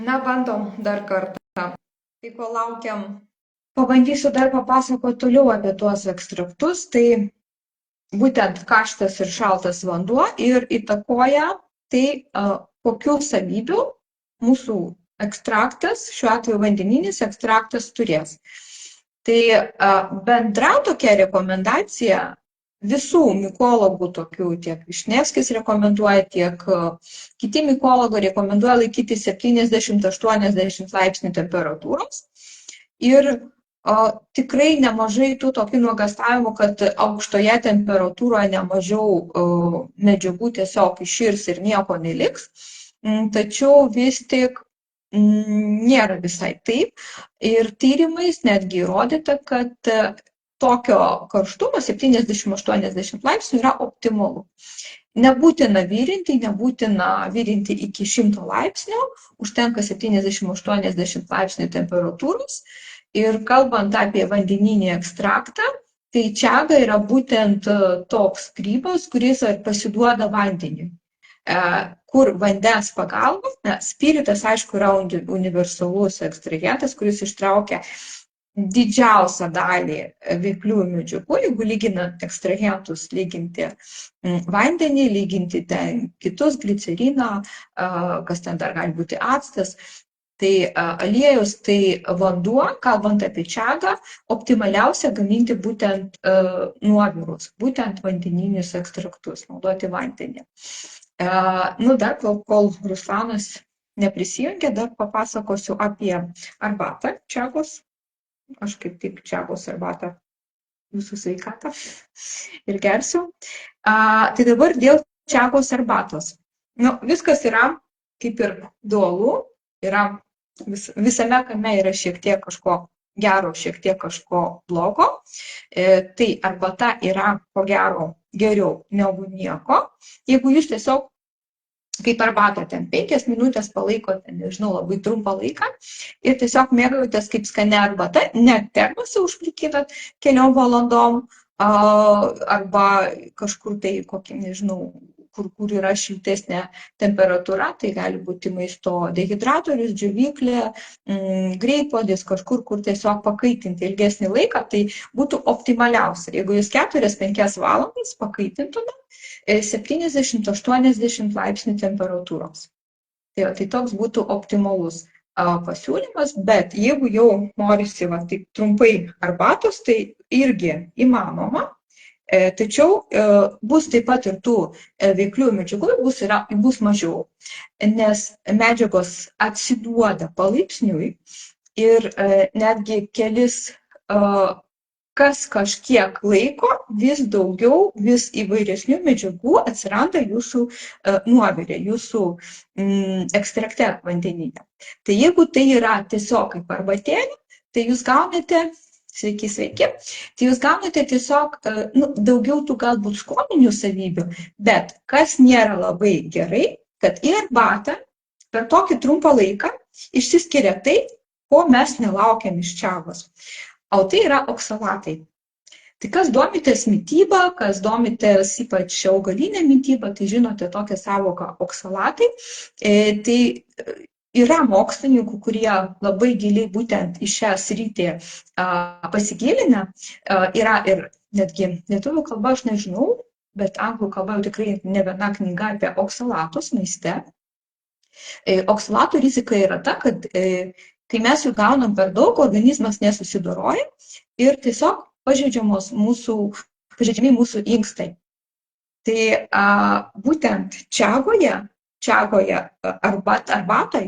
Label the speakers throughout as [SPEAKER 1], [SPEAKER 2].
[SPEAKER 1] Na, bandom dar kartą. Tai ko laukiam, pabandysiu dar papasakoti toliau apie tuos ekstraktus. Tai būtent karštas ir šaltas vanduo ir įtakoja tai, kokių savybių mūsų ekstraktas, šiuo atveju vandeninis ekstraktas turės. Tai bendra tokia rekomendacija visų mikologų, tokių tiek Višnevskis rekomenduoja, tiek kiti mikologai rekomenduoja laikyti 70-80 laipsnių temperatūros. Ir tikrai nemažai tų tokių nuogąstavimų, kad aukštoje temperatūroje nemažiau medžiagų tiesiog iširs ir nieko neliks. Tačiau vis tik nėra visai taip. Ir tyrimais netgi įrodyta, kad tokio karštumo 70-80 laipsnių yra optimalu. Nebūtina virinti iki 100 laipsnių, užtenka 70-80 laipsnių temperatūros. Ir kalbant apie vandeninį ekstraktą, tai čiaga yra būtent toks grybas, kuris pasiduoda vandeniui, kur vandens pagalba, spiritas, aišku, yra universalus ekstrahentas, kuris ištraukia didžiausią dalį veikliųjų medžiagų, jeigu lyginant ekstrahentus, lyginti vandenį, lyginti ten kitus, gliceriną, kas ten dar gali būti actas, tai aliejus, tai vanduo, kalbant apie čiagą, optimaliausia gaminti būtent nuovirus, būtent vandeninius ekstraktus, naudoti vandenį. Dar kol Ruslanas neprisijungė, dar papasakosiu apie arbatą čiagos. Aš kaip tik čiagos arbatą jūsų sveikatą ir gersiu. Tai dabar dėl čiagos arbatos. Viskas yra kaip ir dualu, visame kame yra šiek tiek kažko gero, šiek tiek kažko blogo. Tai arbata yra ko gero geriau negu nieko. Jeigu jūs tiesiog kaip arbatą ten 5 minutės palaikote, nežinau, labai trumpą laiką ir tiesiog mėgaujatės kaip skani arbata, net termose užplikinat keliom valandom arba kažkur tai kokį, nežinau, kur yra šiltesnė temperatūra, tai gali būti maisto dehidratorius, džiovyklė, greitpuodis, kažkur, kur tiesiog pakaitinti ilgesnį laiką, tai būtų optimaliausia. Jeigu jūs 4-5 valandas pakaitintumėte 70-80 laipsnių temperatūros. Tai toks būtų optimalus pasiūlymas, bet jeigu jau norisi taip trumpai arbatos, tai irgi įmanoma. Tačiau bus taip pat ir tų veikliųjų medžiagų bus mažiau, nes medžiagos atsiduoda palaipsniui ir netgi kas kažkiek laiko vis daugiau, vis įvairesnių medžiagų atsiranda jūsų nuovire, jūsų ekstrakte vandenyje. Tai jeigu tai yra tiesiog kaip arbatėlė, tai jūs gaunate Sveiki. Tai jūs gaunate tiesiog daugiau tų galbūt skoninių savybių, bet kas nėra labai gerai, kad į arbatą per tokį trumpą laiką išsiskiria tai, ko mes nelaukiam iš čiagos. O tai yra oksalatai. Tai kas domitės mitybą, kas domitės ypač augalinę mitybą, tai žinote tokią savoką oksalatai. Tai yra mokslininkų, kurie labai giliai būtent į šią sritį pasigilinę. Yra ir netgi lietuvių kalba, aš nežinau, bet anglų kalba jau tikrai ne viena knyga apie oksalatus maiste. Oksalatų rizika yra ta, kad kai mes jų gaunam per daug, organizmas nesusidoroja ir tiesiog pažeidžiami mūsų inkstai. Tai būtent čiagoje arbatai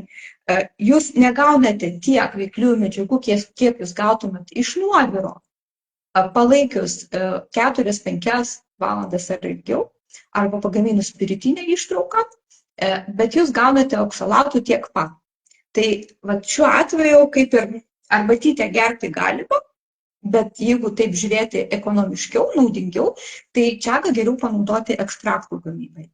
[SPEAKER 1] jūs negaunate tiek veikliųjų medžiagų, kiek jūs gautumėt iš nuoviro, palaikius 4-5 valandas ar ilgiau, arba pagaminus spiritinę ištrauką, bet jūs gaunate oksalatų tiek pat. Tai šiuo atveju kaip ir arbatytę gerti galima, bet jeigu taip žiūrėti ekonomiškiau, naudingiau, tai čiagą geriau panaudoti ekstraktų gamybai.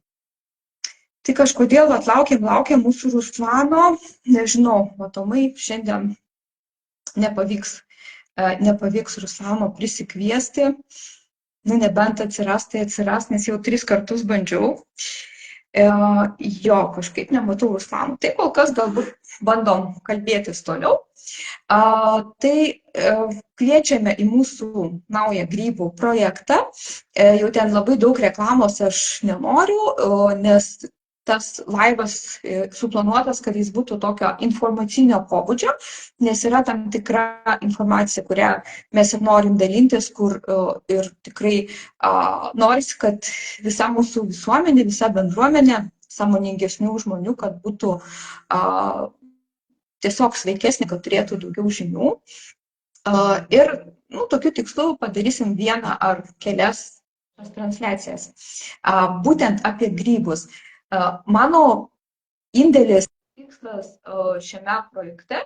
[SPEAKER 1] Tai kažkodėl laukia mūsų Ruslano, nežinau, matomai šiandien nepavyks Ruslano prisikviesti, nebent atsiras, nes jau 3 kartus bandžiau. Jo, kažkaip nematau Ruslano. Tai kol kas galbūt bandom kalbėtis toliau. Tai kviečiame į mūsų naują grybų projektą. Jau ten labai daug reklamos aš nenoriu, nes tas laivas suplanuotas, kad jis būtų tokio informacinio pobūdžio, nes yra tam tikra informacija, kurią mes ir norim dalintis, kur ir tikrai norisi, kad visa mūsų visuomenė, visa bendruomenė sąmoningesnių žmonių, kad būtų tiesiog sveikesnė, kad turėtų daugiau žinių. Ir tokiu tikslu padarysim vieną ar kelias transliacijas. Būtent apie grybus. Mano indėlis tikslas šiame projekte,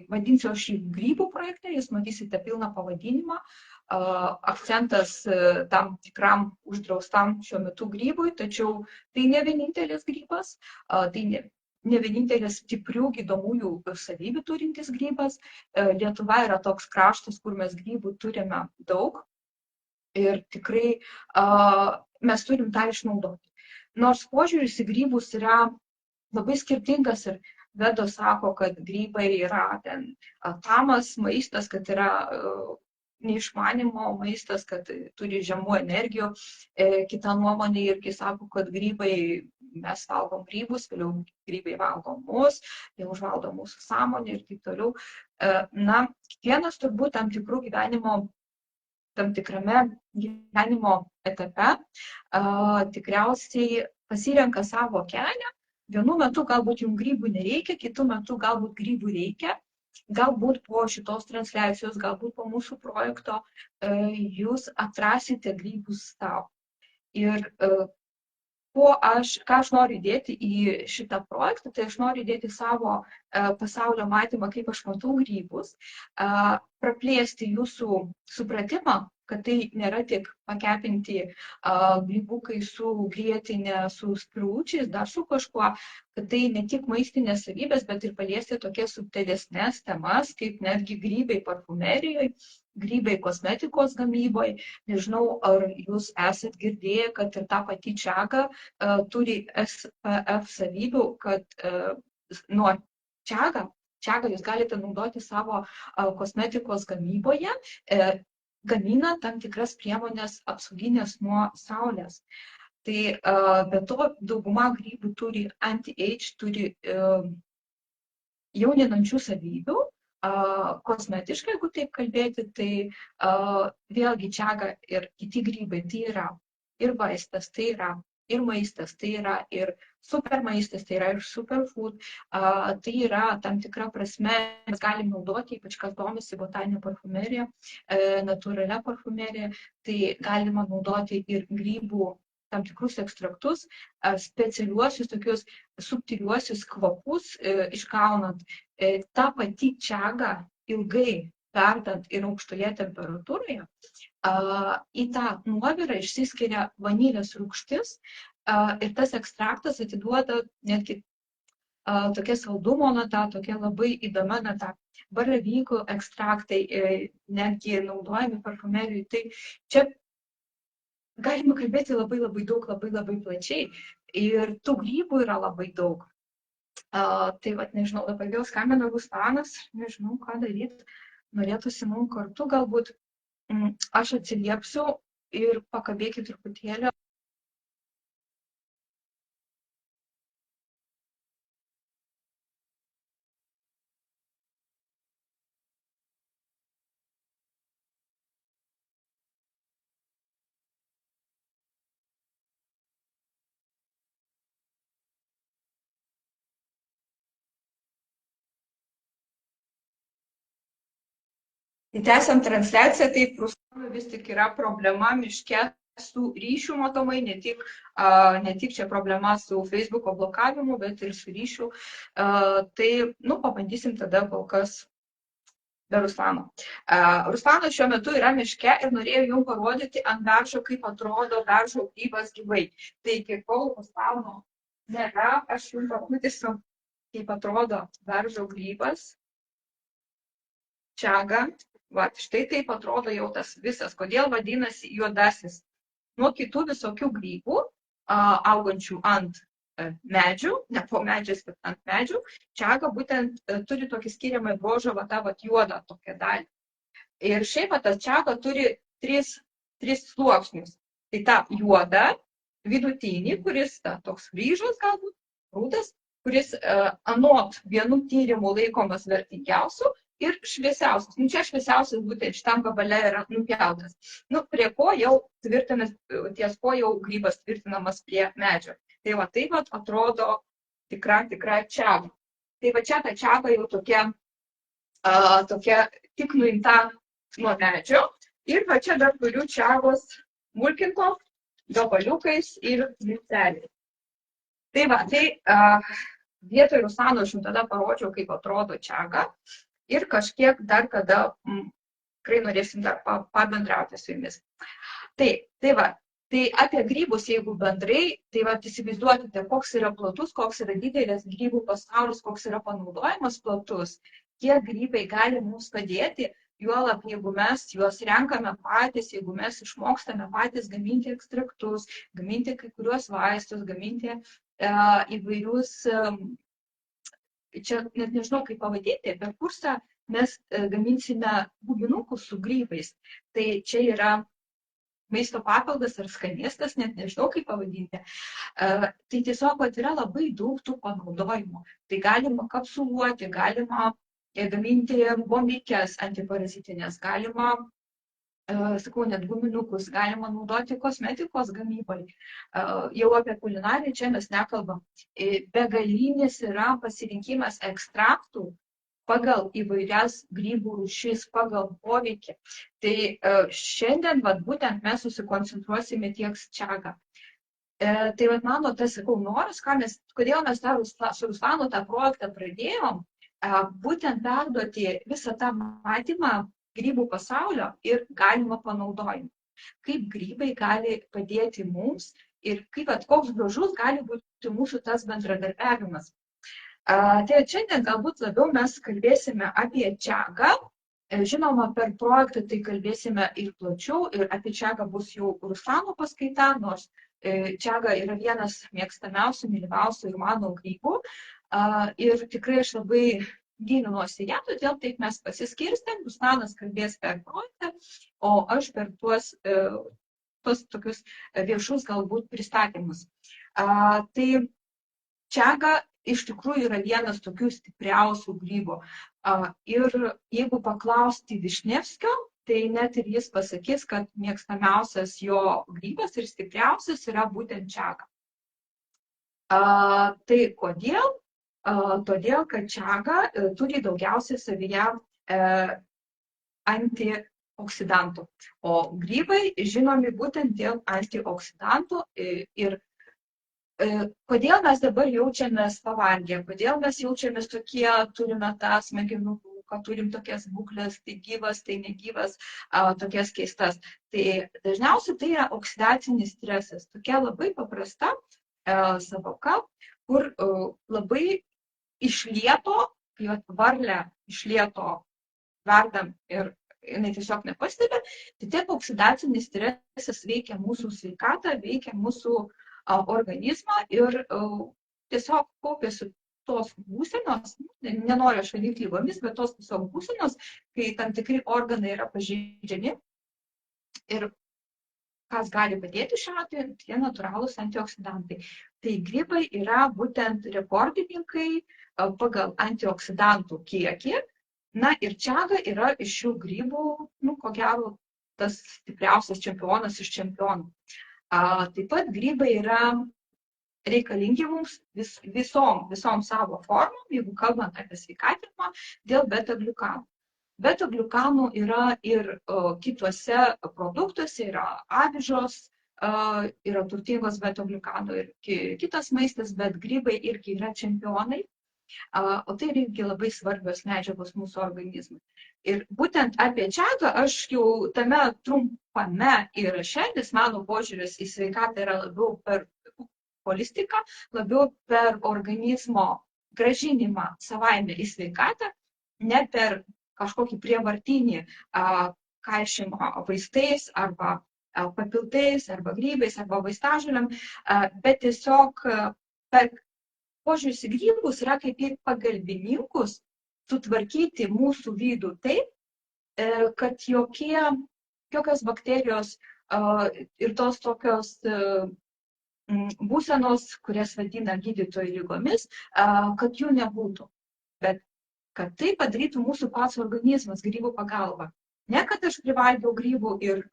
[SPEAKER 1] vadinsiu aš jį grybų projekte, jūs matysite pilną pavadinimą, akcentas tam tikram uždraustam šiuo metu grybui, tačiau tai ne vienintelis grybas, tai ne vienintelis stiprių gydomųjų savybių turintis grybas. Lietuva yra toks kraštas, kur mes grybų turime daug ir tikrai mes turim tą išnaudoti. Nors požiūris į grybus yra labai skirtingas ir Vedos sako, kad grybai yra ten tamas maistas, kad yra neišmanimo maistas, kad turi žemų energijų. Kita nuomonė irgi sako, kad grybai, mes valgom grybus, vėliau grybai valgo mus, jie užvaldo mūsų sąmonę ir taip toliau. Kiekvienas turbūt tam tikrame gyvenimo etape tikriausiai pasirenka savo kelią. Vienu metu galbūt jums grybų nereikia, kitu metu galbūt grybų reikia. Galbūt po šitos transliacijos, galbūt po mūsų projekto jūs atrasite grybus savo. Ir ką aš noriu įdėti į šitą projektą, tai aš noriu įdėti savo pasaulio matymą, kaip aš matau grybus, praplėsti jūsų supratimą, kad tai nėra tik pakepinti grybukai su grietinė, su spyručiais, dar su kažkuo, kad tai ne tik maistinės savybės, bet ir paliesti tokias subtilesnės temas, kaip netgi grybai parfumerijoje, grybai kosmetikos gamyboje. Nežinau, ar jūs esat girdėję, kad ir ta pati čiaga turi SPF savybių, kad nuo čiagą jūs galite naudoti savo kosmetikos gamyboje, gamina tam tikras priemonės apsauginės nuo saulės. Tai be to dauguma grybų turi anti-age, turi jauninančių savybių. Kosmetiškai, jeigu taip kalbėti, tai vėlgi čiaga ir kiti grybai, tai yra ir vaistas, tai yra ir maistas, tai yra ir supermaistas, tai yra ir superfood, tai yra tam tikra prasme, mes galime naudoti, ypač kas domisi botaninė parfumerija, natūralia parfumerija, tai galima naudoti ir grybų tam tikrus ekstraktus, specialiuosius, tokius subtiliuosius kvapus išgaunant. Ta pati čiaga ilgai verdant ir aukštoje temperatūroje, į tą nuovirą išsiskiria vanilės rūgštis ir tas ekstraktas atiduoda netgi tokia saldumo nata, tokia labai įdomia nata. Baravykų ekstraktai netgi naudojami parfumerijoje. Tai čia galima kalbėti labai daug, labai plačiai. Ir tų grybų yra labai daug. Tai nežinau, dabar vėl skambina Ruslanas, nežinau, ką daryti. Norėtųsi mums kartu, galbūt aš atsiliepsiu ir pakabėkit truputėlį. Tęsiant transliaciją, tai Ruslanui vis tik yra problema miške su ryšiu matomai, ne tik čia problema su Facebooko blokavimu, bet ir su ryšiu. Tai, pabandysim tada kol kas be Ruslano. Ruslanas šiuo metu yra miške ir norėjau jums parodyti ant beržo, kaip atrodo beržo grybas gyvai. Taigi, kol Ruslano nėra, aš jums parodysiu, kaip atrodo beržo grybas. Čiaga. Štai taip atrodo jau tas visas. Kodėl vadinasi juodasis? Nuo kitų visokių grybų, augančių ant medžių, ne po medžiais, bet ant medžių, čiaga būtent turi tokį skiriamą bruožą, va tą juodą tokią dalį. Ir šiaip tas čiaga turi tris sluoksnius. Tai ta juoda, vidutinį, kuris toks ryžas galbūt, rūdas, kuris anot vienų tyrimų laikomas vertingiausiu ir šviesiausias. Čia šviesiausias būtent šitam gabale yra nupjautas. Prie ko jau tvirtinas, ties ko jau grybas tvirtinamas prie medžio. Tai va taip pat atrodo tikra čiaga. Tai va čia ta čiaga jau tokia tik nuimta nuo medžio. Ir va čia dar turiu čiagos mulkinto gabaliukais ir milteliais. Tai va, vietoj Rusano aš jums tada parodžiau, kaip atrodo čiaga. Ir kažkiek dar kada tikrai norėsim dar pabendrauti su jumis. Tai va, tai apie grybus, jeigu bendrai, tai va, įsivaizduokite, koks yra platus, koks yra didelis grybų pasaulis, koks yra panaudojimas platus, kiek grybai gali mums padėti, juolab, jeigu mes juos renkame patys, jeigu mes išmokstame patys gaminti ekstraktus, gaminti kai kuriuos vaistus, gaminti įvairius, čia net nežinau kaip pavadinti, per kursą mes gaminsime guminukus su grybais. Tai čia yra maisto papildas ar skanėstas, net nežinau kaip pavadinti. Tai tiesiog yra labai daug tų panaudojimų. Tai galima kapsuluoti, galima gaminti bombikes antiparazitinės, galima, sakau, net guminukus, galima naudoti kosmetikos gamybai. Jau apie kulinariją čia mes nekalbam. Begalinis yra pasirinkimas ekstraktų pagal įvairias grybų rūšis, pagal poveikį. Tai šiandien būtent mes susikoncentruosime ties čiaga. Tai mano tas, sakau, noras, kodėl mes su Ruslanu tą projektą pradėjom, būtent perduoti visą tą matymą grybų pasaulio ir galima panaudojimą. Kaip grybai gali padėti mums ir koks gražus gali būti mūsų tas bendradarbiavimas. Tai šiandien galbūt labiau mes kalbėsime apie čiagą. Žinoma, per projektą tai kalbėsime ir plačiau, ir apie čiagą bus jau Ruslano paskaita, nors čiaga yra vienas mėgstamiausių, mylimiausių ir mano grybų. Ir tikrai aš labai gilinuosi ją, todėl taip mes pasiskirstėm. Ruslanas kalbės per projektą, o aš per tuos tokius viešus galbūt pristatymus. Tai čiaga iš tikrųjų yra vienas tokių stipriausių grybų. Ir jeigu paklausti Višnevskio, tai net ir jis pasakys, kad mėgstamiausias jo grybas ir stipriausias yra būtent čiaga. Tai kodėl? Todėl, kad čiaga turi daugiausiai savyje antioksidantų. O grybai žinomi būtent dėl antioksidantų. Ir kodėl mes dabar jaučiamės pavargę, kodėl mes jaučiamės tokie, turime tą smegenų trūką, turim tokias būklės, tai gyvas, tai negyvas, tokias keistas. Tai dažniausiai tai yra oksidacinis stresas. Tokia labai paprasta savoka, kur labai iš lėto, kai varlę iš lėto verdam ir jinai tiesiog nepastebi, tai taip oksidacinis stresas veikia mūsų sveikatą, veikia mūsų organizmą ir tiesiog kaupiasi tos būsenos, nenoriu aš vadinti lygomis, bet tos tiesiog būsenos, kai tam tikri organai yra pažeidžiami. Ir kas gali padėti šiuo atveju, tie natūralūs antioksidantai. Tai grybai yra būtent rekordininkai pagal antioksidantų kiekį. Na ir čiaga yra iš šių grybų, ko gero, tas stipriausias čempionas iš čempionų. Taip pat grybai yra reikalingi mums visom savo formom, jeigu kalbant apie sveikatinimą, dėl beta-gliukanų. Beta-gliukanų yra ir kituose produktuose, yra avižos, yra turtingos beta-gliukanų ir kitas maistas, bet grybai irgi yra čempionai, o tai irgi labai svarbios medžiagos mūsų organizmui. Ir būtent apie čiagą aš jau tame trumpame įraše, nes mano požiūris į sveikatą yra labiau per holistiką, labiau per organizmo grąžinimą savaime į sveikatą, ne per kažkokį prievartinį kaišymą vaistais arba papildais, arba grybais, arba vaistažolėm, bet tiesiog bet požiūris į grybus yra kaip į pagalbininkus sutvarkyti mūsų vidų taip, kad jokios bakterijos ir tos tokios būsenos, kurias vadina gydytojų lygomis, kad jų nebūtų. Bet kad tai padarytų mūsų pats organizmas grybų pagalba. Ne, kad aš privalgiau grybų ir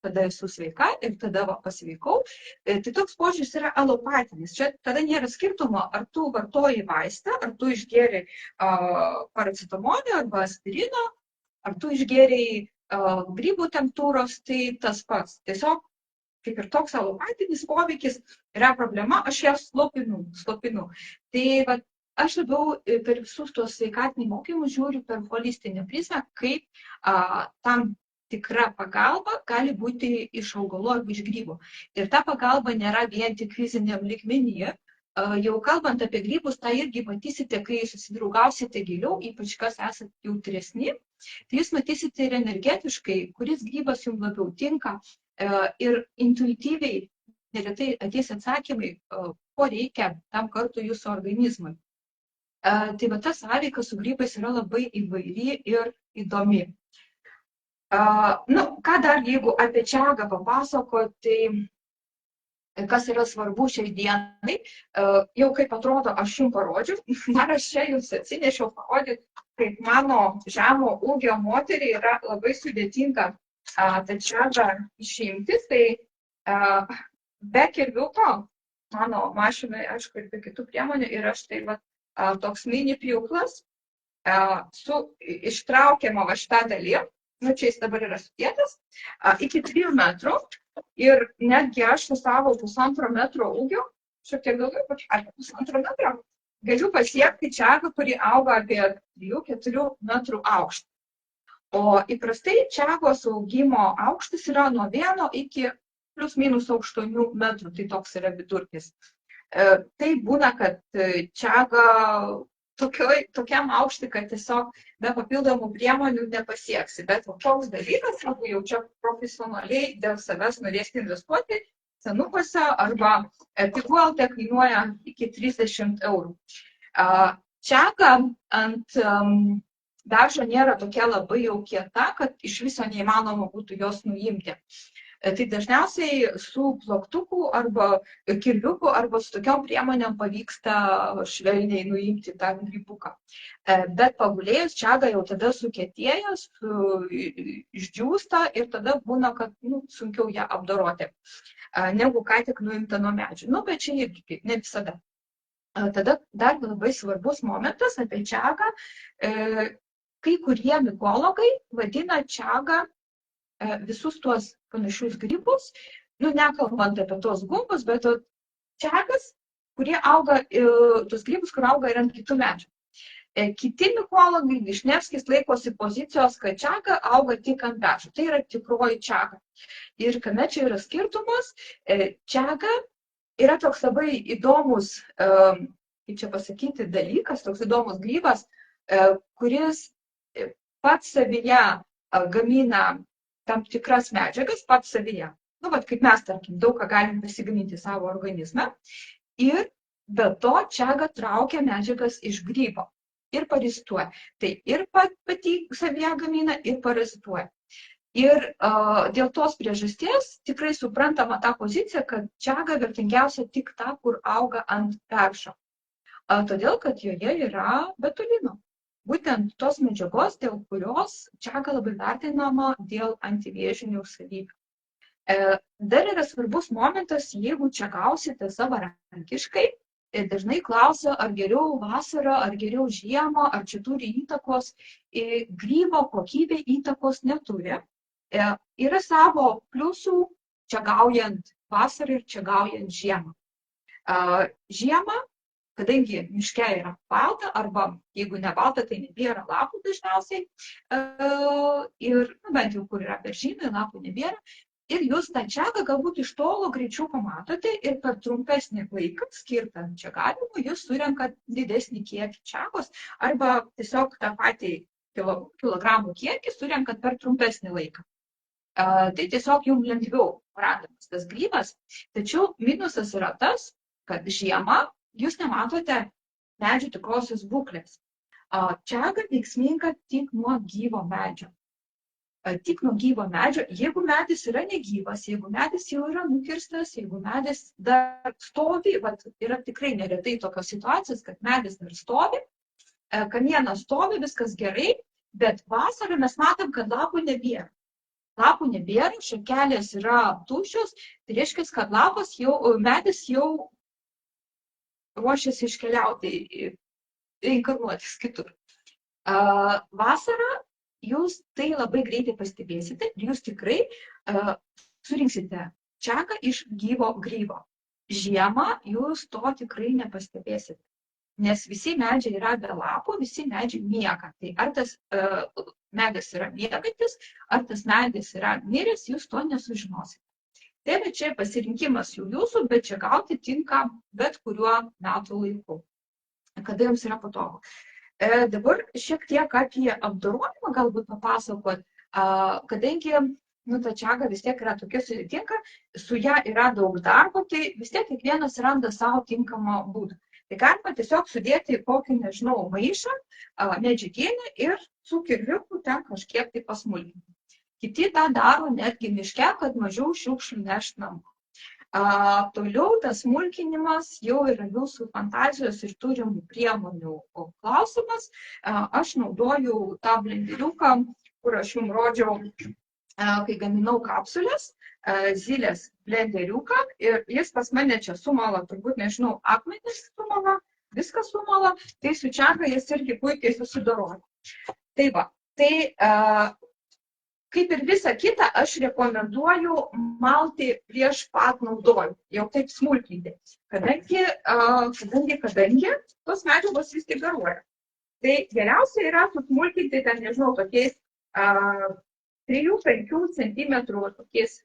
[SPEAKER 1] tada esu sveika ir tada pasveikau. Tai toks požiūris yra alopatinis. Čia tada nėra skirtumo, ar tu vartoji vaistą, ar tu išgėri paracetamolį arba aspirino, ar tu išgėri grybų temtūros, tai tas pats. Tiesiog kaip ir toks alopatinis poveikis yra problema, aš ją slopinu. Tai va, aš labiau per visus tuos sveikatinimo mokymus žiūriu per holistinę prizmę, kaip tam tikra pagalba gali būti iš augalų arba iš grybų. Ir ta pagalba nėra vien tik fiziniam lygmenyje. Jau kalbant apie grybus, tai irgi matysite, kai susidraugausite giliau, ypač kas esate jautresni, tai jūs matysite ir energetiškai, kuris grybas jums labiau tinka ir intuityviai neretai ateis atsakymai, ko reikia tam kartu jūsų organizmui. Tai va ta sąveika su grybais yra labai įvairi ir įdomi. Ką dar, jeigu apie čiagą papasakoti, kas yra svarbu šiai dienai, jau kaip atrodo, aš jums parodžiu, dar aš čia jums atsinešiau parodyti, kaip mano žemo ūgio moteriai yra labai sudėtinga tą čiagą išimti, tai be kirviuko, mano mašinai, aišku, ir be kitų priemonių, yra štai toks mini pjūklas su ištraukiama va šitą dalį. Čia jis dabar yra sudėtas, iki 3 metrų ir netgi aš su savo 1,5 metro ūgio, šiek tiek daugiau, apie 1,5 metro, galiu pasiekti čiagą, kuri auga apie 3-4 metrų aukštį. O įprastai čiagos augimo aukštis yra nuo 1 iki plius minus 8 metrų, tai toks yra vidurkis. Tai būna, kad čiaga tokiam aukštį, kad tiesiog be papildomų priemonių nepasieksi. Bet toks dalykas, jeigu jau čia profesionaliai dėl savęs norėsite investuoti, senukuose arba piguolte kainuoja iki 30 eurų. Čiaga ant dažo nėra tokia labai jau kieta, kad iš viso neįmanoma būtų jos nuimti. Tai dažniausiai su plaktuku arba kirviuku arba su tokiom priemonėm pavyksta švelniai nuimti tą grybuką. Bet pagulėjus čiaga jau tada sukietėjęs, išdžiūsta ir tada būna, kad sunkiau ją apdoroti, negu ką tik nuimta nuo medžių. Bet čia irgi ne visada. Tada dar labai svarbus momentas apie čiagą. Kai kurie migologai vadina čiagą visus tuos panašius grybus, nekalbant apie tos gumbus, bet čiagas, kurie auga, tos grybus, kur auga ir ant kitų medžių. Kiti mikologai, Višnevskis, laikosi pozicijos, kad čiaga auga tik ant medžių. Tai yra tikroji čiaga. Ir kame čia yra skirtumas, čiaga yra toks labai įdomus, kaip čia pasakyti, dalykas, toks įdomus grybas, kuris pats savyje gamina tam tikras medžiagas pats savyje. Kaip mes, tarkim, daug ką galim pasigaminti savo organizme. Ir be to čiaga traukia medžiagas iš grybo ir parazituoja. Tai ir pati savyje gamina ir parazituoja. Ir dėl tos priežasties tikrai suprantama ta pozicija, kad čiaga vertingiausia tik ta, kur auga ant beržo. Todėl, kad joje yra betulino. Būtent tos medžiagos, dėl kurios čiaga labai vertinama dėl antivėžinių savybių. Dar yra svarbus momentas, jeigu čiagausite savarankiškai, dažnai klausia, ar geriau vasarą, ar geriau žiemą, ar čia turi įtakos. Grybo kokybė įtakos neturi. Yra savo pliusų čiagaujant vasarą ir čiagaujant žiemą. Žiemą, kadangi miške yra balta, arba jeigu ne balta, tai nebėra lapų dažniausiai, ir bent jau kur yra beržynai, lapų nebėra, ir jūs tą čiagą galbūt iš tolo greičiau pamatote ir per trumpesnį laiką skirtą čiagavimui jūs surenkat didesnį kiekį čiagos arba tiesiog tą patį kilogramų kiekį surenkat per trumpesnį laiką. Tai tiesiog jums lengviau randamas tas grybas, tačiau minusas yra tas, kad žiemą jūs nematote medžių tikrosios būklės. Čiaga veiksminga tik nuo gyvo medžio. Tik nuo gyvo medžio, jeigu medis yra negyvas, jeigu medis jau yra nukirstas, jeigu medis dar stovi, yra tikrai neretai tokios situacijos, kad medis dar stovi, kamienas stovi, viskas gerai, bet vasarą mes matom, kad lapų nebėra. Lapų nebėra, šakelės yra tuščios, tai reiškia, kad medis jau ruošiasi iškeliauti, reinkarnuotis kitur. Vasarą jūs tai labai greitai pastebėsite ir jūs tikrai surinksite čiagą iš gyvo grybo. Žiemą jūs to tikrai nepastebėsite, nes visi medžiai yra be lapų, visi medžiai miega. Tai ar tas medis yra miegantis, ar tas medis yra miręs, jūs to nesužinosite. Tai čia pasirinkimas jūsų, bet čia gauti tinka bet kuriuo metų laiku, kada jums yra patogu. Dabar šiek tiek apie apdorojimą galbūt papasakot, kadangi ta čiaga vis tiek yra tokia sudėtinga, su ją yra daug darbo, tai vis tiek kiekvienas randa savo tinkamą būdą. Tai galima tiesiog sudėti kokį, nežinau, maišą, medžiagėlę ir su kirviuku ten kažkiek tai pasmulkinti. Kiti tą daro netgi miške, kad mažiau šiukšlių nešt namo. Toliau tas smulkinimas jau yra jūsų fantazijos ir turimų priemonių klausimas. Aš naudoju tą blenderiuką, kur aš jums rodžiau, kai gaminau kapsulės, zylės blenderiuką ir jis pas mane čia sumala, turbūt nežinau, akmenis sumala, viskas sumala, tai su čiaga jis irgi puikiai susidoroja. Tai va, kaip ir visa kita, aš rekomenduoju malti prieš pat naudojimą, jau taip smulkinti, kadangi tos medžiagos vis tik garuoja. Tai geriausia yra susmulkinti ten, nežinau, tokiais 3-5 cm tokiais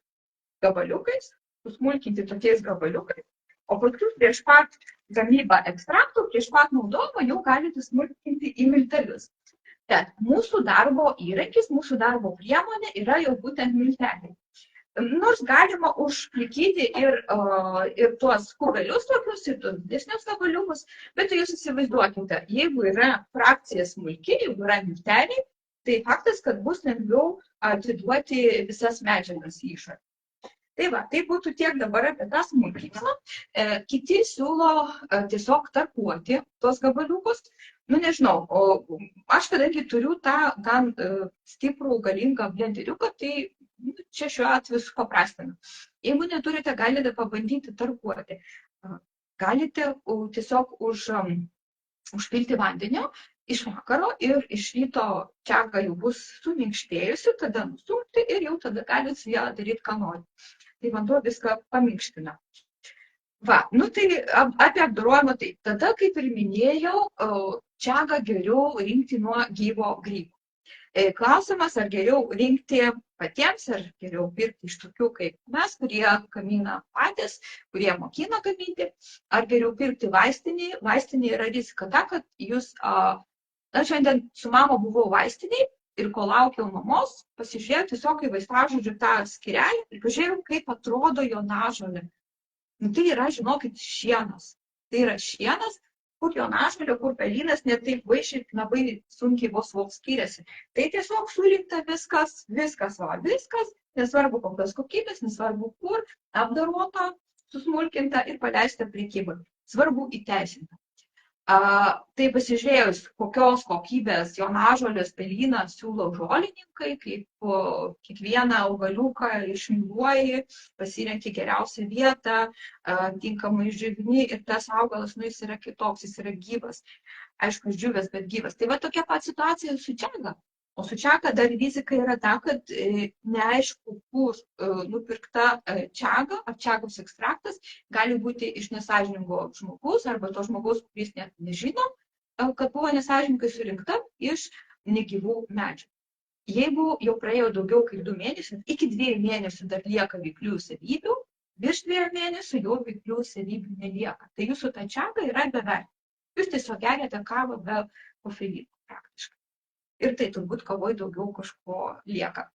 [SPEAKER 1] gabaliukais, susmulkinti tokiais gabaliukais, o paskui prieš pat gamybą ekstraktų, prieš pat naudojimą jau galite smulkinti į miltelius. Bet mūsų darbo įrankis, mūsų darbo priemonė yra jau būtent milteliai. Nors galima užplikyti ir tuos kubelius tokius, ir tuos didesnius gabaliukus, bet jūs įsivaizduokite, jeigu yra frakcija smulki, jeigu yra milteliai, tai faktas, kad bus lengviau atiduoti visas medžiagas į išorę. Tai va, tai būtų tiek dabar apie tą smulkinimą. Kiti siūlo tiesiog tarkuoti tuos gabaliukus. Nežinau, aš kadangi turiu tą gan stiprų, galingą blenderiuką, tai čia šiuo atveju supaprastina. Jeigu neturite, galite pabandyti tarkuoti. Galite tiesiog užpilti vandenio iš vakaro ir iš ryto čiaga jau bus suminkštėjusi, tada nusumti ir jau tada galite su ją daryti, ką nori. Tai vanduo viską paminkština. Va, tai apie apdorojimą tai. Tada, kaip ir minėjau, čiagą geriau rinkti nuo gyvo grybo. Klausimas, ar geriau rinkti patiems, ar geriau pirkti iš tokių kaip mes, kurie gamina patys, kurie mokina gaminti, ar geriau pirkti vaistinį. Vaistinė yra rizika ta, kad jūs, šiandien su mama buvau vaistiniai, ir kol laukiau mamos, pasižiūrėjau tiesiog į vaistažodžių tą skyrelį ir pažiūrėjau, kaip atrodo jonažolė. Tai yra, žinokit, šienas. Tai yra šienas, kur jonažolė, kur pelynas, net taip vaišiai labai sunkiai vos skiriasi. Tai tiesiog surinkta viskas, nesvarbu kokios kokybės, nesvarbu kur, apdorota, susmulkinta ir paleista prekybai. Svarbu įteisinta. Tai pasižiūrėjus, kokios kokybės jonažolės pelyną siūlo žolininkai, kaip kiekvieną augaliuką išmiliuoji, pasirenki geriausią vietą, tinkamai živini ir tas augalas, jis yra kitoks, jis yra gyvas. Aišku, džiuvęs, bet gyvas. Tai va tokia pat situacija su čiaga. O su čiaga dar rizika yra ta, kad neaišku, kur nupirkta čiaga ar čiagos ekstraktas gali būti iš nesąžiningo žmogaus arba to žmogaus, kuris net nežino, kad buvo nesąžiningai surinkta iš negyvų medžių. Jeigu jau praėjo daugiau kaip 2 mėnesius, iki 2 mėnesių dar lieka veiklių savybių, virš 2 mėnesių jau veiklių savybių nelieka. Tai jūsų ta čiaga yra bevertė. Jūs tiesiog geriate kavą be kofeino praktiškai. Ir tai turbūt kavoj daugiau kažko lieka.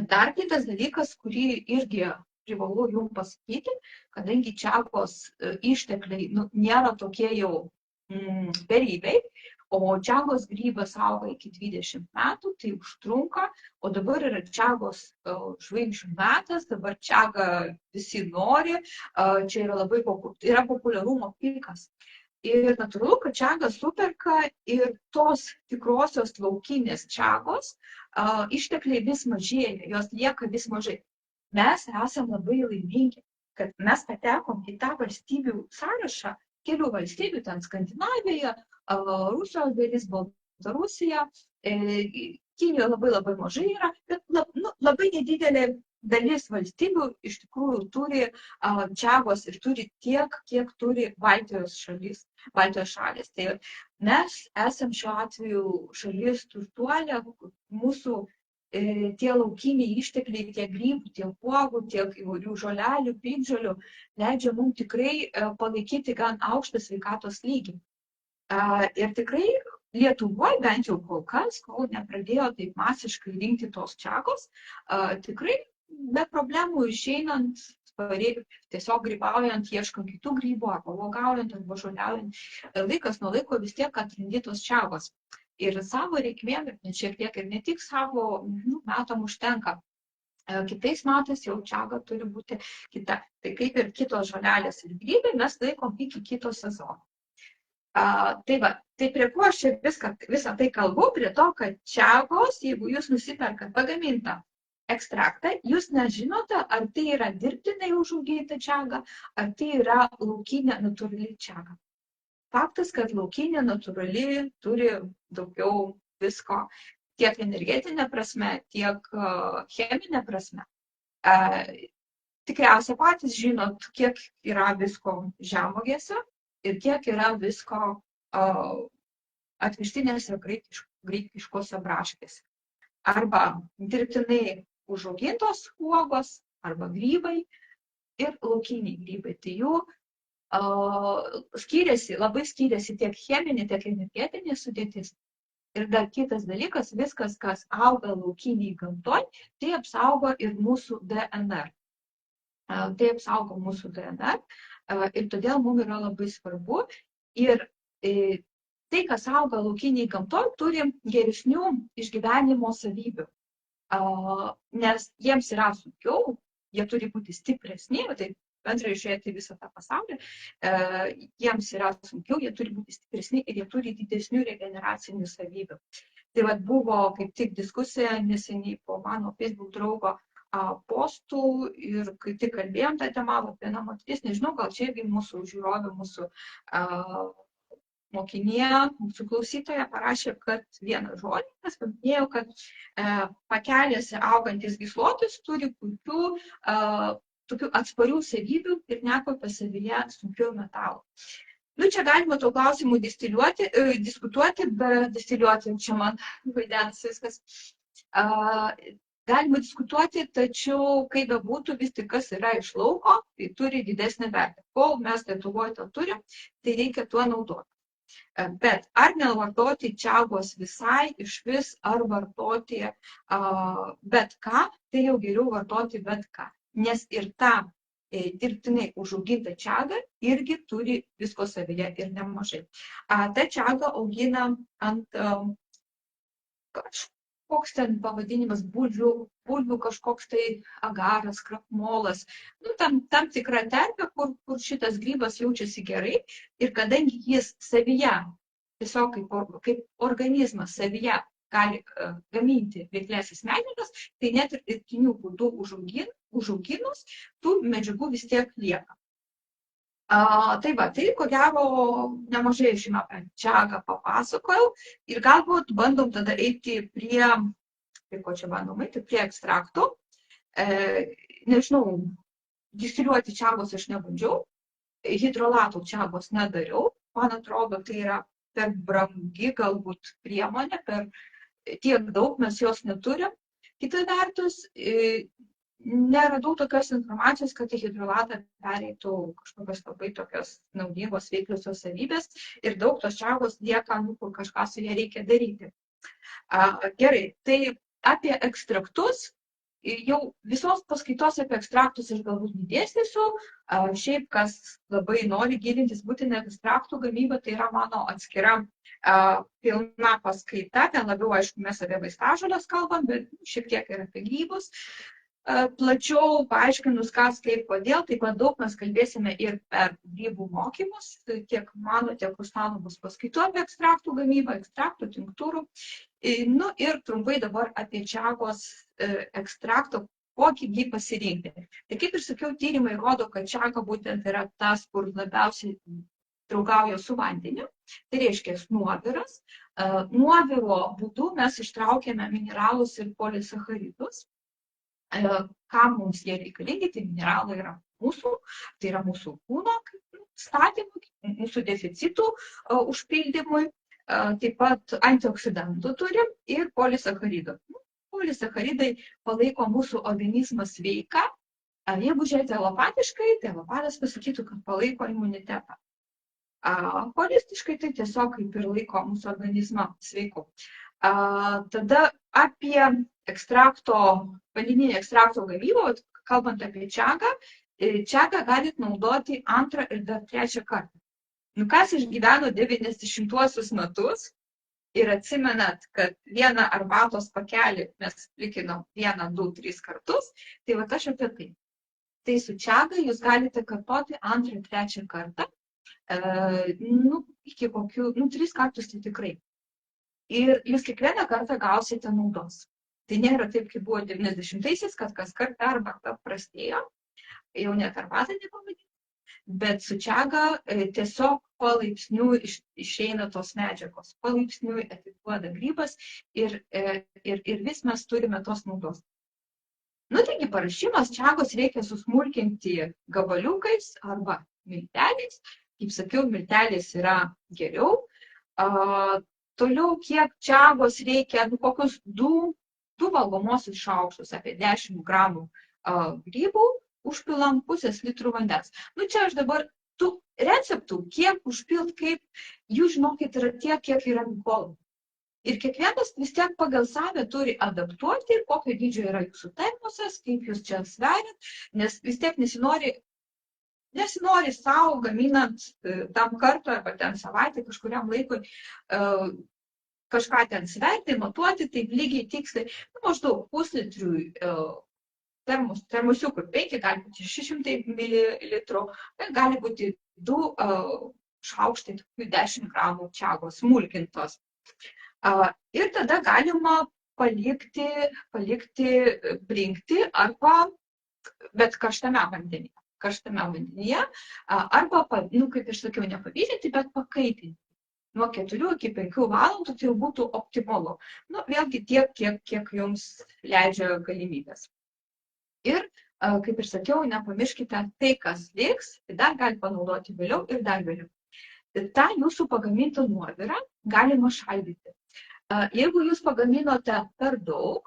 [SPEAKER 1] Dar kitas dalykas, kurį irgi privalu jums pasakyti, kadangi čagos ištekliai nėra tokie jau beribei, o čagos grybas auga iki 20 metų, tai užtrunka, o dabar yra čagos žvaigždžių metas, dabar čagą visi nori, čia yra labai yra populiarumo pikas. Ir natūralu, kad čagas superka ir tos tikrosios laukinės čagos ištekliai vis mažėja, jos lieka vis mažai. Mes esame labai laimingi, kad mes patekom į tą valstybių sąrašą, kelių valstybių, ten Skandinavija, Rusijos dalis, Baltarusija, Kinija labai mažai yra, bet labai nedidelė dalis valstybių iš tikrųjų turi čagos ir turi tiek, kiek turi Baltijos šalis. Tai mes esam šiuo atveju šalis turtuolė, mūsų tie laukiniai ištekliai, tiek grybų, tiek uogų, tiek įvairių žolelių, piktžolių leidžia mums tikrai palaikyti gan aukštą sveikatos lygį. Ir tikrai Lietuvoje, bent jau kol kas, kol nepradėjo taip masiškai rinkti tos čagos, tikrai be problemų išeinant, tiesiog grybaujant, ieškant kitų grybų, arba uogaujant, arba žoliaujant, laikas nuo laiko vis tiek atrandi tos čagos. Ir savo reikmėm, bet šiek tiek ir ne tik savo metam užtenka. Kitais metais jau čaga turi būti kita. Tai kaip ir kitos žolelės ir grybai, mes laikom iki kito sezono. Tai prie ko aš čia visą tai kalbu, prie to, kad čagos, jeigu jūs nusiperkat pagamintą ekstraktą, jūs nežinote, ar tai yra dirbtinai užauginta čaga, ar tai yra laukinė natūrali čaga. Faktas, kad laukinė natūrali turi daugiau visko, tiek energetinė prasme, tiek cheminė prasme. Tikriausiai patys žinot, kiek yra visko žemuogėse ir kiek yra visko atvežtinėse graikiškose braškėse. Arba dirbtinai užaugintos uogos, arba grybai ir laukiniai grybai. Tai jų labai skiriasi tiek cheminė, tiek energetinė sudėtis. Ir dar kitas dalykas, viskas, kas auga laukiniai gamtoj, tai apsaugo ir mūsų DNR. Ir todėl mums yra labai svarbu. Ir tai, kas auga laukiniai gamtoj, turi geresnių išgyvenimo savybių. Nes jiems yra sunkiau, jie turi būti stipresni, tai bendrai žiūrėti visą tą pasaulį, jiems yra sunkiau, jie turi būti stipresni ir jie turi didesnių regeneracinių savybių. Tai buvo kaip tik diskusija neseniai po mano Facebook draugo postų ir kai tik kalbėjom tą temą, viena moteris, nežinau, gal čia irgi mūsų žiūrovė, mūsų mokinė, mūsų klausytoja parašė, kad vieną žodį, nes paminėjau, kad pakelėse augantis gyslotis turi puikių tokių atsparių savybių ir nekaupia savyje sunkių metalų. Čia galima to klausimų diskutuoti, bet distiliuoti, čia man vaidens viskas. Galima diskutuoti, tačiau kaip bebūtų, vis tik kas yra iš lauko, tai turi didesnį vertę. Kol mes Lietuvoje to turim, tai reikia tuo naudoti. Bet ar nevartoti čagos visai, iš vis, ar vartoti bet ką, tai jau geriau vartoti bet ką. Nes ir ta dirbtinai užauginta čaga irgi turi visko savyje ir nemažai. Ta čaga augina ant koks ten pavadinimas, bulvių kažkoks tai agaras, krakmolas, tam tikra terpė, kur šitas grybas jaučiasi gerai ir kadangi jis savyje, tiesiog kaip organizmas savyje gali gaminti veiklesias medžiagas, tai net ir dirbtiniu būdu užauginus, tų medžiagų vis tiek lieka. Tai ko gero nemažai žinoma apie čagą papasakojau ir galbūt bandom tada eiti prie ekstraktų. Nežinau, distiliuoti čagos aš nebandžiau, hidrolatų čagos nedariau, man atrodo, tai yra per brangi galbūt priemonė, per tiek daug mes jos neturim. Kita vertus, neradau tokios informacijos, kad į hidrolatą pereitų kažkokios labai tokios naudingos veikliosios savybės ir daug tos čagos lieka, kur kažką su ją reikia daryti. Gerai, tai apie ekstraktus jau visos paskaitos apie ekstraktus aš galbūt nedėstysiu. Šiaip, kas labai nori gilintis būtent ekstraktų gamybą, tai yra mano atskira pilna paskaita. Ten labiau, aišku, mes apie vaistažoles kalbam, bet šiek tiek ir apie grybus. Plačiau paaiškinus, kas, kaip, kodėl, taip pat daug mes kalbėsime ir per grybų mokymus, tiek mano, tiek Ruslano bus paskaitų apie ekstraktų gamybą, ekstraktų, tinktūrų. Nu ir trumpai dabar apie čagos ekstrakto, kokį jį pasirinkti. Tai kaip ir sakiau, tyrimai rodo, kad čaga būtent yra tas, kur labiausiai draugauja su vandeniu. Tai reiškia nuoviras. Nuoviro būdu mes ištraukėme mineralus ir polisacharidus. Kam mums jie reikalingi, tai mineralai yra mūsų, tai yra mūsų kūno statymui, mūsų deficitų užpildymui, taip pat antioksidantų turim ir polisacharidų. Polisacharidai palaiko mūsų organizmą sveiką. Jeigu žiūrėti alopatiškai, tai alopatas pasakytų, kad palaiko imunitetą. Holistiškai tai tiesiog kaip ir laiko mūsų organizmą sveiku. Tada apie vandeninį ekstrakto gamybą, kalbant apie čagą, čagą galit naudoti antrą ir dar trečią kartą. Nu, kas išgyveno 90-uosius metus ir atsimenat, kad vieną arbatos pakelį mes likinom 1, 2, 3 kartus, tai va aš apie tai. Tai su čaga jūs galite kartoti antrą, trečią kartą, iki kokių, 3 kartus tai tikrai. Ir jūs kiekvieną kartą gausite naudos. Tai nėra taip, kaip buvo 90-aisiais, kad kas kartą arbata prastėjo, jau net arbatą nepavadinti, bet su čaga tiesiog palaipsniui išeina tos medžiagos, palaipsniui atiduoda grybas ir vis mes turime tos naudos. Nu, taigi paruošimas čagos reikia susmulkinti gabaliukais arba milteliais. Kaip sakiau, miltelis yra geriau. Toliau, kiek čagos reikia, kokius 2 valgomosius šaukštus, apie 10 gramų grybų, užpilam pusės litrų vandens. Nu, čia aš dabar tų receptų, kiek užpilt, kaip jūs žinokit, yra tiek, kiek yra mikologų. Ir kiekvienas vis tiek pagal save turi adaptuoti, kokio dydžio yra jūsų termosas, kaip jūs čia sveriat, nes vis tiek nesinori savo gaminant tam kartą arba ten savaitę kažkuriam laikui kažką ten sverti, matuoti, taip lygiai tiksliai, maždaug puslitriui termosiukų 5, gali būti 600 ml, gali būti 2 šaukštai 10 gramų čagos smulkintos. Ir tada galima palikti brinkti arba bet karštame vandenyje, arba, kaip ir sakiau, nepavydinti, bet pakaitinti. Nuo 4 iki 5 valandų tai jau būtų optimalu. Nu, vėlgi tiek, kiek jums leidžia galimybės. Ir, kaip ir sakiau, nepamirškite tai, kas liks, tai dar gali panaudoti vėliau ir dar vėliau. Ta jūsų pagamintą nuovirą galima šaldyti. Jeigu jūs pagaminote per daug,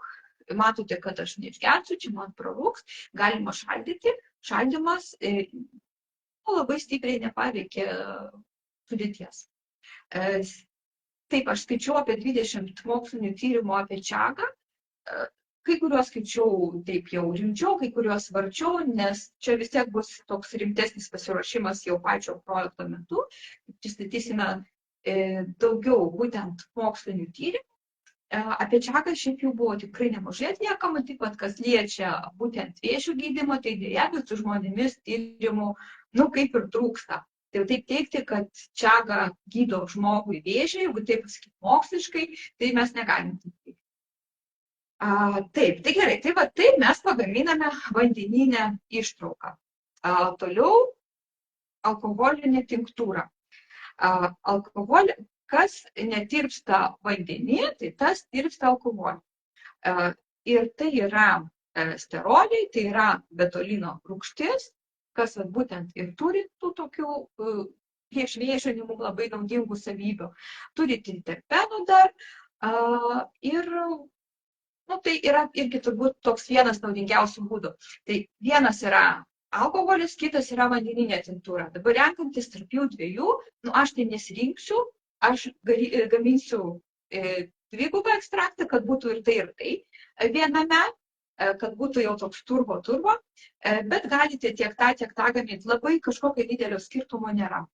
[SPEAKER 1] matote, kad aš neišgersiu, čia man prarūks, galima šaldyti. Šaldymas labai stipriai nepaveikia sudėties. Taip, aš skaičiau apie 20 mokslinių tyrimų apie čagą. Kai kuriuos skaičiau taip jau rimčiau, kai kuriuos varčiau, nes čia vis tiek bus toks rimtesnis pasiruošimas jau pačio projekto metu. Pristatysime daugiau būtent mokslinių tyrimų. Apie čagą šiaip jau buvo tikrai nemažai atliekama, taip pat kas liečia būtent vėžio gydymą, tai dėja, bet su žmonėmis tyrimų, kaip ir trūksta. Tai taip teikti, kad čaga gydo žmogui vėžį, jeigu taip pasakyti moksliškai, tai mes negalim teikti. Taip, tai gerai, tai va taip mes pagaminame vandeninę ištrauką. Toliau alkoholinė tinktūra. Kas netirpsta vandenyje, tai tas tirpsta alkoholį. Ir tai yra steroliai, tai yra betolino rūgštis, kas būtent ir turi tų tokių prieš vėžinimų labai naudingų savybių. Turi terpenų dar ir tai yra irgi turbūt toks vienas naudingiausių būdų. Tai vienas yra alkoholis, kitas yra vandeninė tinktūra. Dabar renkantis tarp jų dviejų, aš tai nesirinksiu, aš gaminsiu dvigubą ekstraktą, kad būtų ir tai viename. kad būtų jau toks turbo, bet galite tiek tą gaminti. Labai kažkokio didelio skirtumo nėra.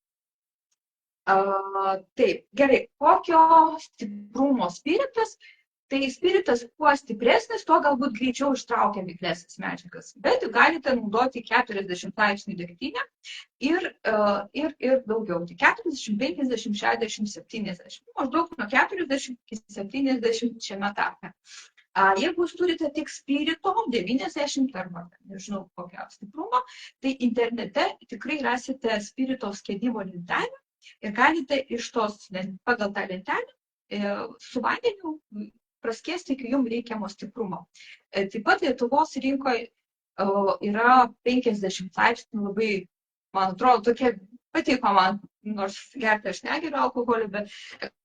[SPEAKER 1] Taip, gerai, kokio stiprumo spiritas? Tai spiritas kuo stipresnis, tuo galbūt greičiau ištraukia veikliąsias medžiagas. Bet galite naudoti 40 laipsnių degtinę ir daugiau. Tai 40, 50, 60, 70. Maždaug nuo 40 iki 70 šiame tarpe. Jeigu jūs turite tik spirito 90 arba nežinau kokio stiprumo, tai internete tikrai rasite spirito skiedimo lentelę ir galite iš tos pagal tą lentelę su vandeniu praskiesti iki jums reikiamo stiprumo. Taip pat Lietuvos rinkoje yra 50 laipsnių, labai, man atrodo, tokie patiko man, nors gerti aš negeriu alkoholį, bet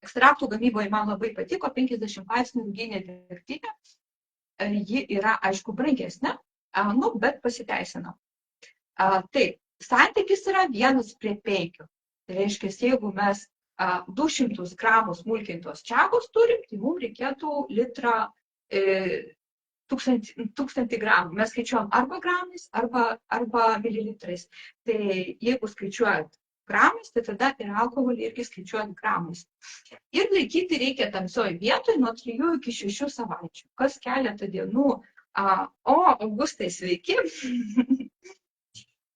[SPEAKER 1] ekstraktų gamyboje man labai patiko 50 laipsnių ruginė degtinė. Ji yra, aišku, brangesnė, bet pasiteisina. Taip, santykis yra 1:5. Tai reiškia, jeigu mes 200 gramų smulkintos čiagos turim, tai mums reikėtų litrą 1000 gramų. Mes skaičiuojam arba gramais, arba mililitrais. Tai jeigu skaičiuojat gramais, tai tada ir alkoholį irgi skaičiuojat gramais. Ir laikyti reikia tamsioj vietoj nuo 3 iki 6 savaičių. Kas keletą dienų, Augustai, sveiki.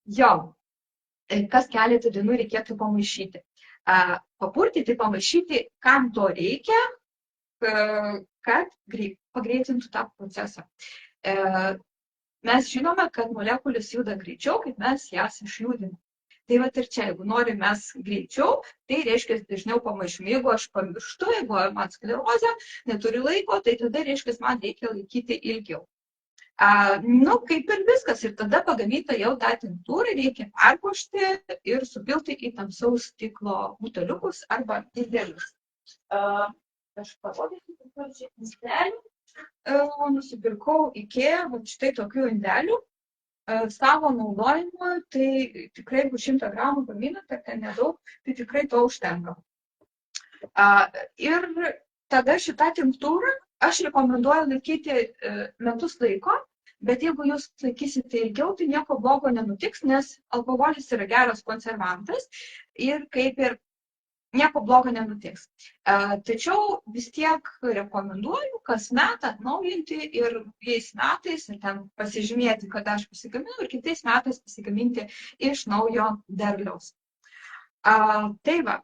[SPEAKER 1] Jo, kas keletą dienų reikėtų pamaišyti. Papurtyti, pamaišyti, kam to reikia, kad pagreitintų tą procesą. Mes žinome, kad molekulės juda greičiau, kaip mes jas išjudiname. Tai va ir čia, jeigu norim mes greičiau, tai reiškia dažniau pamaišom. Jeigu aš pamirštu, jeigu man sklerozė, neturiu laiko, tai tada reiškia man reikia laikyti ilgiau. Kaip ir viskas. Ir tada pagamintą jau tą tinktūrą reikia perkošti ir supilti į tamsaus stiklo buteliukus arba indelius. Aš parodysiu, kad indelių. Nusipirkau IKEA, štai tokių indelių. Savo naudojimui, tai tikrai jeigu 100 gramų gaminate, tai nedaug, tai tikrai to užtenka. Ir tada šitą tinktūrą aš rekomenduoju laikyti metus laiko, bet jeigu jūs laikysite ilgiau, tai nieko blogo nenutiks, nes alkoholis yra geras konservantas ir kaip ir nieko blogo nenutiks. Tačiau vis tiek rekomenduoju kasmet atnaujinti ir jais metais ir ten pasižymėti, kada aš pasigaminu ir kitais metais pasigaminti iš naujo derliaus. Tai va,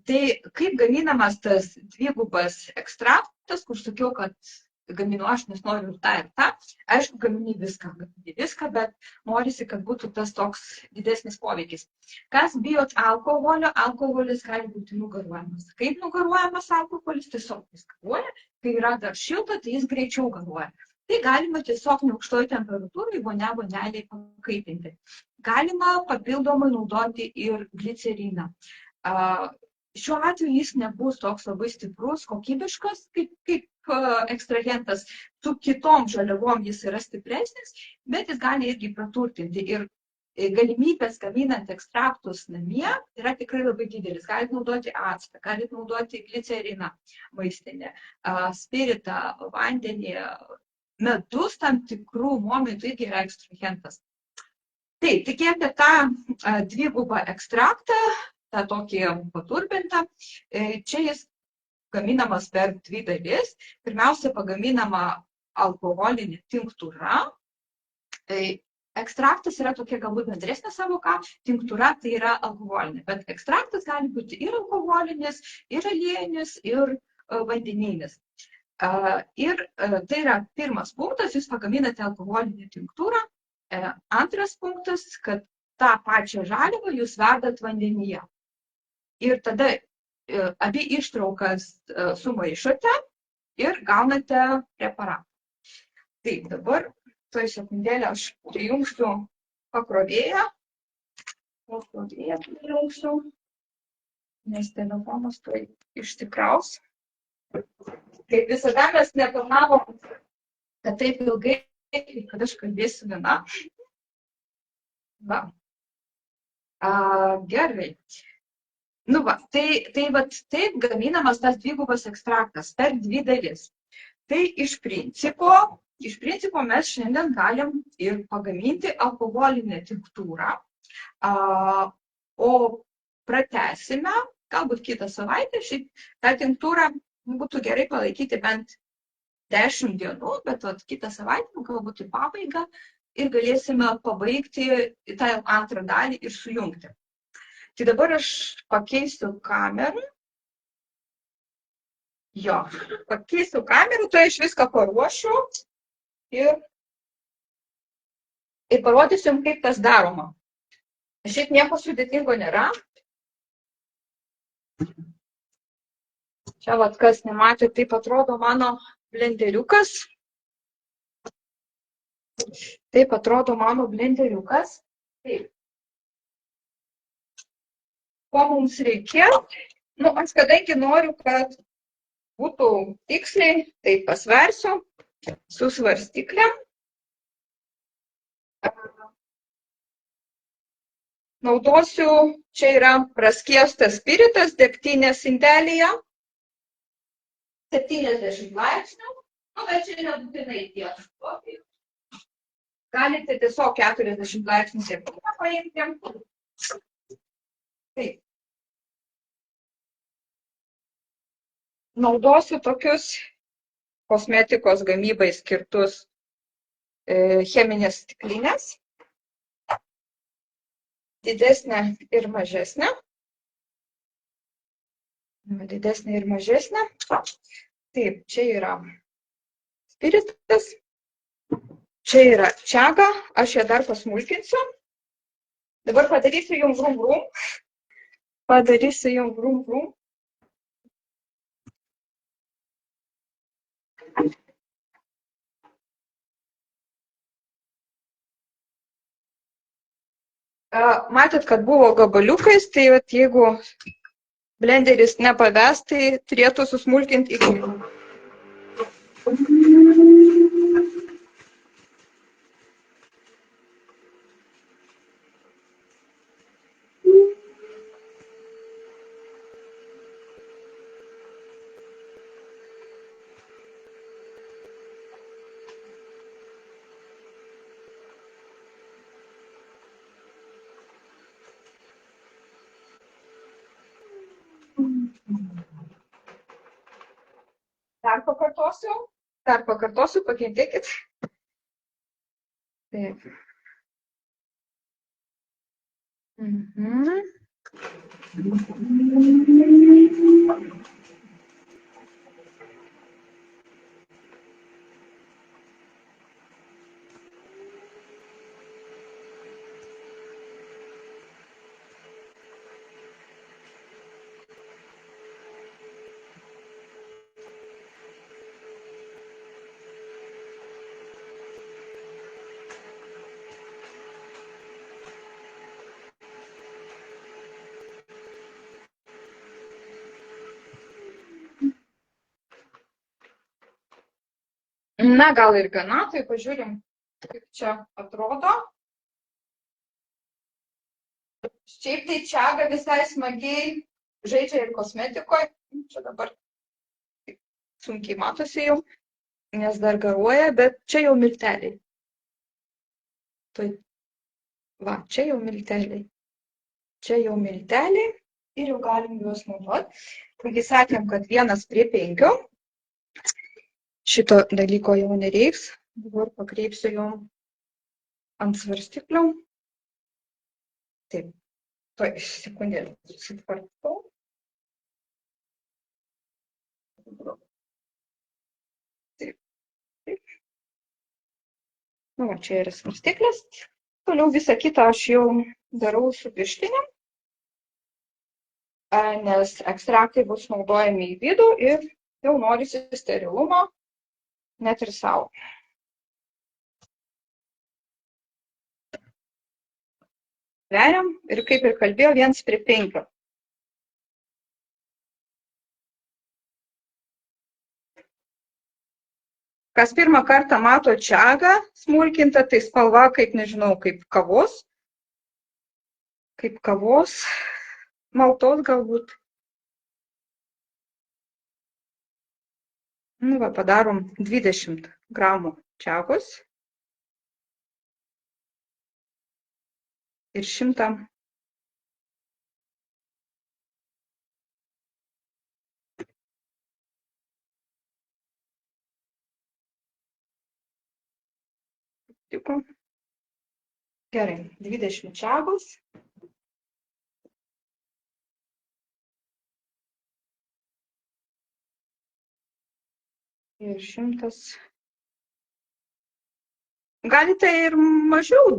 [SPEAKER 1] tai kaip gaminamas tas dvigubas ekstraktas, kur sakiau, kad gaminu aš, nes noriu ir tą. Aišku, gamini viską, bet norisi, kad būtų tas toks didesnis poveikis. Kas bijot alkoholio? Alkoholis gali būti nugaruojamas. Kaip nugaruojamas alkoholis? Tiesiog jis garuoja. Kai yra dar šilta, tai jis greičiau garuoja. Tai galima tiesiog neaukštoj temperatūrai voneliai pakaitinti. Galima papildomai naudoti ir gliceriną. Šiuo atveju jis nebus toks labai stiprus, kokybiškas, kaip ekstrahentas. Su kitom žaliavom jis yra stipresnis, bet jis gali irgi praturtinti. Ir galimybės gaminant ekstraktus namie yra tikrai labai didelis. Galite naudoti actą, galite naudoti gliceriną maistinę, spiritą, vandenį, medus tam tikrų momentų irgi yra ekstrahentas. Taip, tik apie tą dvigubą ekstraktą, tą tokį paturbintą, čia jis gaminamas per 2 dalis. Pirmiausia, pagaminama alkoholinė tinktūra. Ekstraktas yra tokia galbūt bendresnė savoka, tinktūra tai yra alkoholinė, bet ekstraktas gali būti ir alkoholinis, ir aliejinis, ir vandeninis. Ir tai yra pirmas punktas, jūs pagaminate alkoholinę tinktūrą. Antras punktas, kad tą pačią žaliavą jūs verdat vandenyje. Ir tada abi ištraukas sumaišote ir gaunate preparatą. Taip, dabar, toj sekundėlę aš prijungsiu pakrovėją. Pakrovėją prijungsiu, nes telefonas tai išsikraus. Kaip visada mes neplanavom, kad taip ilgai, kad aš kalbėsiu viena. Va. Gerai. Nu va, taip gaminamas tas dvigubas ekstraktas per 2 dalis. Tai iš principo iš principo mes šiandien galim ir pagaminti alkoholinę tinktūrą, o pratęsime, galbūt kitą savaitę, tą tinktūrą būtų gerai palaikyti bent 10 dienų, bet kitą savaitę, galbūt į pabaigą, ir galėsime pabaigti tą antrą dalį ir sujungti. Tai dabar aš pakeisiu kamerą. Pakeisiu kamerą, tai aš viską paruošiu ir parodysiu jums, kaip tas daroma. Šiaip nieko sudėtingo nėra. Čia, kas nematė, taip atrodo mano blenderiukas. Taip. Ko mums reikės? Aš kadangi noriu, kad būtų tiksliai, tai pasversiu su svarstyklėm. Naudosiu, čia yra praskiestas spiritas degtinės indelyje. 70 laipsnių, bet čia nebūtinai tiek. Galite tiesiog 40 laipsnių degtinę paimti. Taip. Naudosiu tokius kosmetikos gamybai skirtus cheminės stiklinės. Didesnė ir mažesnė. Taip, čia yra spiritas, čia yra čiaga, aš ją dar pasmulkinsiu. Dabar padarysiu jums vrum-vrum. Matėt, kad buvo gabaliukais, tai jeigu blenderis nepaves, tai turėtų susmulkinti iki. Dar pakartosiu, pakentėkit. Taip. Na, gal ir gana, tai pažiūrim, kaip čia atrodo. Šiaip tai čiaga visai smagiai žaidžia ir kosmetikoje. Čia dabar sunkiai matosi jau, nes dar garuoja, bet čia jau milteliai. Čia jau milteliai ir jau galim juos naudoti. Taigi sakėm, kad 1:5. Šito dalyko jau nereiks. Dabar pakreipsiu jau ant svarstyklių. Taip, sekundėlę susitvarkau. Taip. Čia yra svarstyklės. Toliau visą kitą aš jau darau su pirštinėm, nes ekstraktai bus naudojami į vidų ir jau norisi sterilumo net ir savo. Veriam ir kaip ir kalbėjau, 1:5. Kas pirmą kartą mato čiagą smulkintą, tai spalva kaip, nežinau, kaip kavos. Kaip kavos maltos galbūt. Padarom 20 gramų čagos ir 100 tikų. Gerai, 20 čagos. Ir 100. Galite ir mažiau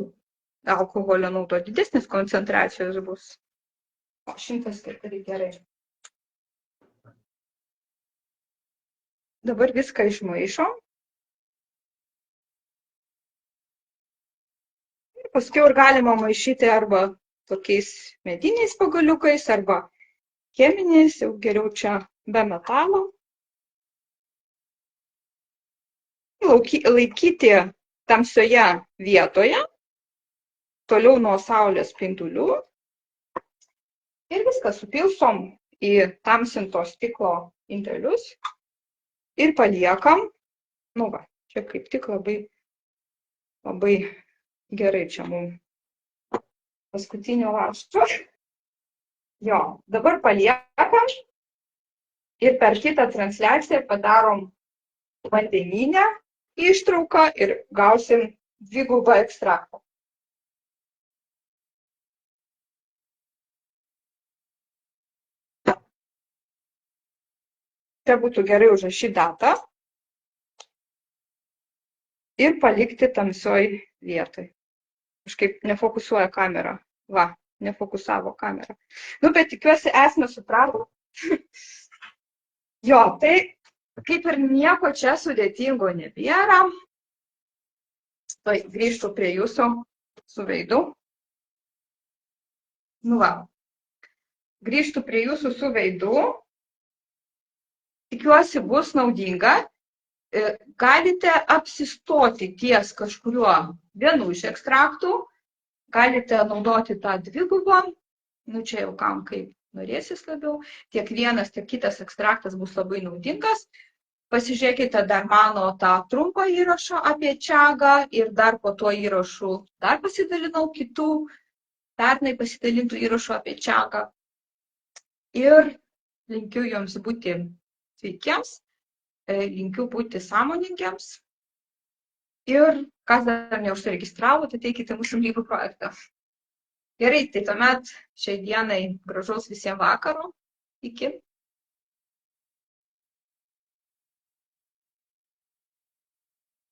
[SPEAKER 1] alkoholio naudoti, didesnės koncentracijos bus. O 104 gerai. Dabar viską išmaišom. Ir paskui ir galima maišyti arba tokiais mediniais pagaliukais, arba cheminiais, jau geriau čia be metalo. Laikyti tamsioje vietoje, toliau nuo saulės spindulių. Ir viską supilsom į tamsinto stiklo indelius ir paliekam. Nu va, čia kaip tik labai gerai čia mums paskutinio lašo. Jo, dabar paliekam ir per kitą transliaciją padarom vandeninę ištrauką ir gausim dvigubą ekstraktą. Čia būtų gerai užrašyti datą ir palikti tamsioj vietoj. Kažkaip nefokusuoja kamera. Va, nefokusavo kamera. Nu, bet tikiuosi esame suprato. Jo, tai kaip ir nieko čia sudėtingo nebėra. Tai grįžtu prie jūsų su veidu. Nu va, grįžtu prie jūsų su veidu. Tikiuosi bus naudinga. Galite apsistoti ties kažkuriuo vienu iš ekstraktų. Galite naudoti tą dvigubą. Nu čia jau kam kaip norėsis labiau. Tiek vienas, tiek kitas ekstraktas bus labai naudingas. Pasižiūrėkite dar mano tą trumpą įrašą apie čagą ir dar po tuo įrašu dar pasidalinau kitų pernai pasidalintų įrašų apie čagą. Ir linkiu jums būti sveikiems, linkiu būti sąmoningiams. Ir kas dar neužsiregistravo, tai teikite mūsų lygų projektą. Gerai, tai tuomet šiai dienai gražaus visiems vakaro. Iki.